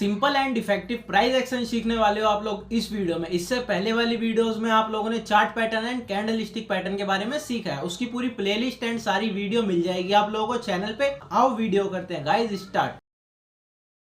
Simple and effective price action सीखने वाले हो आप लोग इस वीडियो में। इससे पहले वाली वीडियोस में आप लोगों ने chart pattern and candle stick pattern के बारे में सीखा है। उसकी पूरी प्लेलिस्ट एंड सारी वीडियो मिल जाएगी आप लोगों को चैनल पे। आओ वीडियो करते हैं गाइस, स्टार्ट।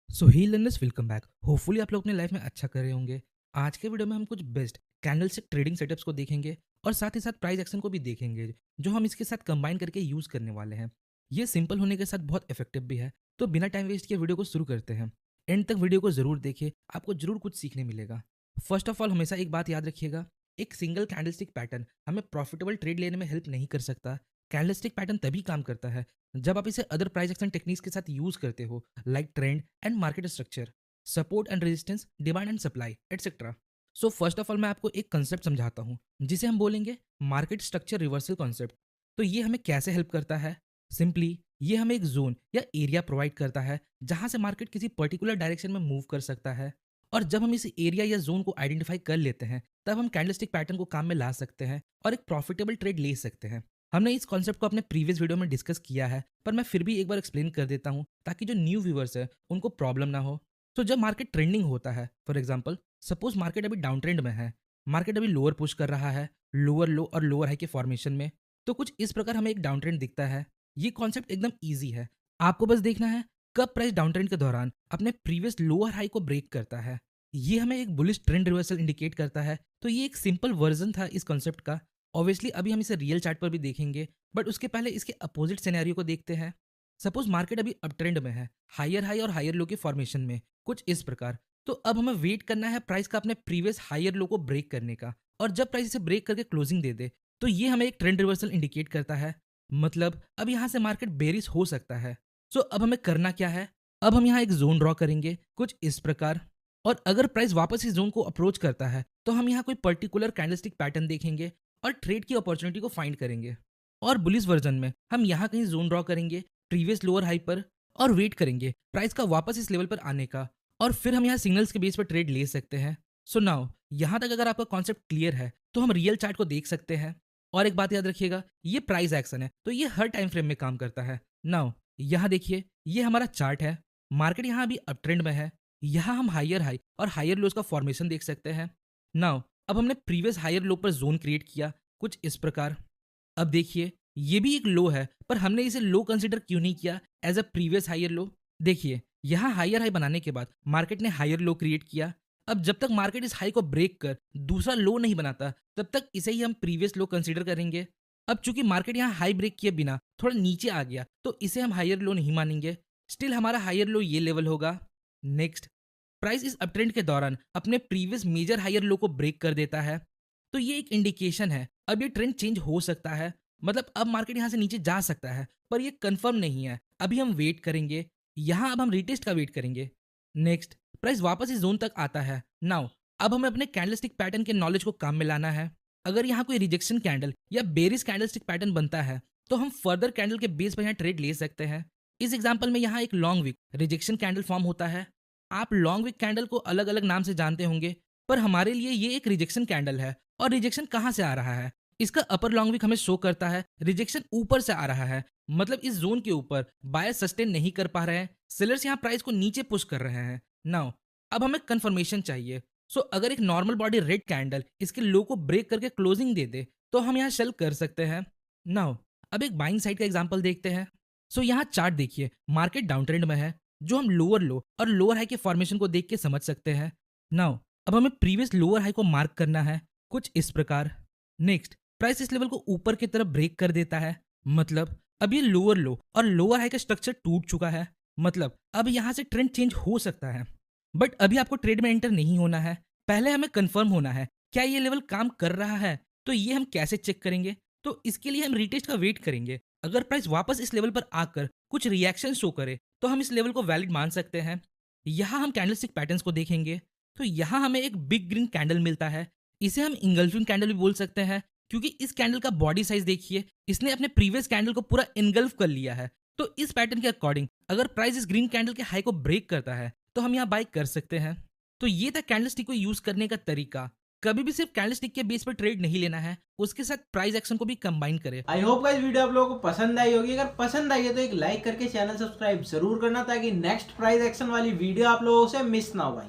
सो ही लर्नर्स वेलकम बैक। होपफुली आप लोग अपने लाइफ में अच्छा कर रहे होंगे। आज के वीडियो में हम कुछ बेस्ट कैंडलस्टिक ट्रेडिंग सेटअप्स को देखेंगे और साथ ही साथ प्राइस एक्शन को भी देखेंगे जो हम इसके साथ कंबाइन करके यूज़ करने वाले हैं। ये सिंपल होने के साथ बहुत इफेक्टिव भी है। तो बिना टाइम वेस्ट किए वीडियो को शुरू करते हैं। एंड तक वीडियो को ज़रूर देखिए, आपको ज़रूर कुछ सीखने मिलेगा। फर्स्ट ऑफ ऑल हमेशा एक बात याद रखिएगा, एक सिंगल कैंडलस्टिक पैटर्न हमें प्रॉफिटेबल ट्रेड लेने में हेल्प नहीं कर सकता। कैंडलस्टिक पैटर्न तभी काम करता है जब आप इसे अदर प्राइस एक्शन टेक्निक्स के साथ यूज़ करते हो, like trend and market structure, support and resistance, demand and supply etcetera. So first of all मैं आपको एक कंसेप्ट समझाता हूँ जिसे हम बोलेंगे मार्केट स्ट्रक्चर रिवर्सल कॉन्सेप्ट। तो ये हमें कैसे हेल्प करता है? सिंपली ये हमें एक जोन या एरिया प्रोवाइड करता है जहाँ से मार्केट किसी पर्टिकुलर डायरेक्शन में मूव कर सकता है। और जब हम इस एरिया या जोन को आइडेंटिफाई कर लेते हैं तब हम कैंडलस्टिक पैटर्न को काम में ला सकते हैं और एक प्रॉफिटेबल ट्रेड ले सकते हैं। हमने इस कॉन्सेप्ट को अपने प्रीवियस वीडियो में डिस्कस किया है, पर मैं फिर भी एक बार एक्सप्लेन कर देता हूँ ताकि जो न्यू व्यूवर्स है उनको प्रॉब्लम ना हो। तो जब मार्केट ट्रेंडिंग होता है, फॉर एग्जांपल सपोज मार्केट अभी डाउन ट्रेंड में है, मार्केट अभी लोअर पुश कर रहा है, लोअर लो और लोअर हाई के फॉर्मेशन में, तो कुछ इस प्रकार हमें एक डाउन ट्रेंड दिखता है। ये कॉन्सेप्ट एकदम ईजी है, आपको बस देखना है कब प्राइस डाउन ट्रेंड के दौरान अपने प्रीवियस लोअर हाई को ब्रेक करता है। ये हमें एक बुलिश ट्रेंड रिवर्सल इंडिकेट करता है। तो ये एक सिंपल वर्जन था इस कॉन्सेप्ट का। ऑब्वियसली अभी हम इसे रियल चार्ट पर भी देखेंगे, बट उसके पहले इसके अपोजिट सिनेरियो को देखते हैं। सपोज मार्केट अभी अप ट्रेंड में है, हायर हाई और हायर लो के फॉर्मेशन में, कुछ इस प्रकार। तो अब हमें वेट करना है प्राइस का अपने प्रीवियस हायर लो को ब्रेक करने का, और जब प्राइस इसे ब्रेक करके क्लोजिंग दे दे तो ये हमें एक ट्रेंड रिवर्सल इंडिकेट करता है। मतलब अब यहाँ से मार्केट बेरिश हो सकता है। सो अब हमें करना क्या है? अब हम यहाँ एक जोन ड्रॉ करेंगे कुछ इस प्रकार, और अगर प्राइस वापस इस जोन को अप्रोच करता है तो हम यहाँ कोई पर्टिकुलर कैंडलस्टिक पैटर्न देखेंगे और ट्रेड की अपॉर्चुनिटी को फाइंड करेंगे। और बुलिश वर्जन में हम यहाँ कहीं जोन ड्रॉ करेंगे प्रीवियस लोअर हाई पर और वेट करेंगे प्राइस का वापस इस लेवल पर आने का, और फिर हम यहाँ सिग्नल्स के बेस पर ट्रेड ले सकते हैं। सो नाउ यहाँ तक अगर आपका कॉन्सेप्ट क्लियर है तो हम रियल चार्ट को देख सकते हैं। और एक बात याद रखिएगा, ये प्राइस एक्शन है तो ये हर टाइम फ्रेम में काम करता है। नाउ यहाँ देखिए, ये हमारा चार्ट है। मार्केट यहाँ अभी अप ट्रेंड में है। यहाँ हम हायर हाई और हायर लोज का फॉर्मेशन देख सकते हैं। नाउ अब हमने प्रीवियस हायर लो पर जोन क्रिएट किया कुछ इस प्रकार। अब देखिए ये भी एक लो है, पर हमने इसे लो कंसिडर क्यों नहीं किया as a previous higher low? देखिए यहाँ हायर हाई बनाने के बाद मार्केट ने हायर लो क्रिएट किया। अब जब तक मार्केट इस हाई को ब्रेक कर दूसरा लो नहीं बनाता तब तक इसे ही हम प्रीवियस लो कंसिडर करेंगे। अब चूंकि मार्केट यहाँ हाई ब्रेक किए बिना थोड़ा नीचे आ गया तो इसे हम हायर लो नहीं मानेंगे। स्टिल हमारा हायर लो ये लेवल होगा। नेक्स्ट, प्राइस इस अपट्रेंड के दौरान अपने प्रीवियस मेजर हायर लो को ब्रेक कर देता है, तो ये एक इंडिकेशन है अब ये ट्रेंड चेंज हो सकता है। मतलब अब मार्केट यहाँ से नीचे जा सकता है, पर ये कंफर्म नहीं है। अभी हम वेट करेंगे, यहाँ अब हम रीटेस्ट का वेट करेंगे। नेक्स्ट, प्राइस वापस इस जोन तक आता है। नाउ अब हमें अपने कैंडलस्टिक पैटर्न के नॉलेज को काम में लाना है। अगर यहाँ कोई रिजेक्शन कैंडल या बेरिस कैंडलस्टिक पैटर्न बनता है तो हम फर्दर कैंडल के बेस पर यहाँ ट्रेड ले सकते हैं। इस एग्जाम्पल में यहाँ एक long wick rejection candle form होता है। आप लॉन्ग वीक कैंडल को अलग अलग नाम से जानते होंगे, पर हमारे लिए ये एक रिजेक्शन कैंडल है। और रिजेक्शन कहाँ से आ रहा है? इसका अपर लॉन्ग वीक हमें शो करता है रिजेक्शन ऊपर से आ रहा है। मतलब इस जोन के ऊपर बायर्स सस्टेन नहीं कर पा रहे हैं, सेलर्स यहाँ प्राइस को नीचे पुश कर रहे हैं। नाउ अब हमें कंफर्मेशन चाहिए। सो अगर एक नॉर्मल बॉडी रेड कैंडल इसके लो को ब्रेक करके क्लोजिंग दे दे तो हम यहाँ सेल कर सकते हैं। नाउ अब एक बाइंग साइड का एग्जांपल देखते हैं। सो यहाँ चार्ट देखिए, मार्केट डाउन ट्रेंड में है जो हम लोअर लो और लोअर हाई के फॉर्मेशन को देख के समझ सकते हैं। नाउ अब हमें प्रीवियस लोअर हाई को मार्क करना है कुछ इस प्रकार। नेक्स्ट, प्राइस इस लेवल को ऊपर की तरफ ब्रेक कर देता है। मतलब अब ये लोअर लो और लोअर हाई का स्ट्रक्चर टूट चुका है। मतलब अब यहाँ से ट्रेंड चेंज हो सकता है, बट अभी आपको ट्रेड में एंटर नहीं होना है। पहले हमें कंफर्म होना है क्या ये लेवल काम कर रहा है। तो ये हम कैसे चेक करेंगे? तो इसके लिए हम रीटेस्ट का वेट करेंगे। अगर प्राइस वापस इस लेवल पर आकर कुछ रिएक्शन शो करे तो हम इस लेवल को वैलिड मान सकते हैं। यहाँ हम कैंडलस्टिक पैटर्न्स को देखेंगे तो यहाँ हमें एक बिग ग्रीन कैंडल मिलता है। इसे हम इंगल्फिंग कैंडल भी बोल सकते हैं, क्योंकि इस कैंडल का बॉडी साइज देखिए, इसने अपने प्रीवियस कैंडल को पूरा इनगल्फ कर लिया है। तो इस पैटर्न के अकॉर्डिंग अगर प्राइस इस ग्रीन कैंडल के हाई को ब्रेक करता है तो हम यहाँ बाय कर सकते हैं। तो ये था कैंडलस्टिक को यूज करने का तरीका। कभी भी सिर्फ कैंडलस्टिक के बेस पर ट्रेड नहीं लेना है, उसके साथ प्राइस एक्शन को भी कंबाइन करें। आई होप गाइस वीडियो आप लोगों को पसंद आई होगी। अगर पसंद आई है तो एक लाइक करके चैनल सब्सक्राइब जरूर करना ताकि नेक्स्ट प्राइस एक्शन वाली वीडियो आप लोगों से मिस ना हो भाई।